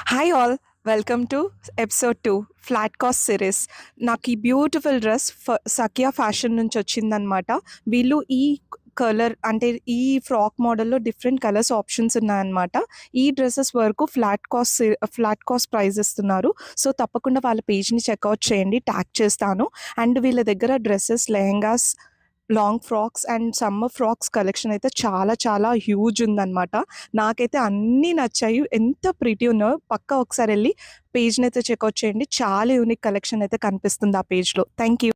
Hi all, welcome to episode 2 flat cost series. నాకు ఈ beautiful dress సకియా fashion నుంచి వచ్చిందనమాట. వీళ్ళు ఈ కలర్ అంటే ఈ ఫ్రాక్ మోడల్లో డిఫరెంట్ కలర్స్ ఆప్షన్స్ ఉన్నాయన్నమాట. ఈ డ్రెస్సెస్ వరకు ఫ్లాట్ కాస్ట్ ప్రైస్ ఇస్తున్నారు. సో తప్పకుండా వాళ్ళ పేజ్ని చెక్అవుట్ చేయండి, ట్యాగ్ చేస్తాను. అండ్ వీళ్ళ దగ్గర dresses, lehengas, long frocks and summer frocks collection అయితే చాలా చాలా హ్యూజ్ ఉందన్నమాట. నాకైతే అన్నీ నచ్చాయి. ఎంత ప్రిటీ ఉన్నాయో పక్కా ఒకసారి వెళ్ళి పేజ్ని అయితే చెక్అవుట్ చేయండి. చాలా యూనిక్ కలెక్షన్ అయితే కనిపిస్తుంది ఆ పేజ్లో. Thank you.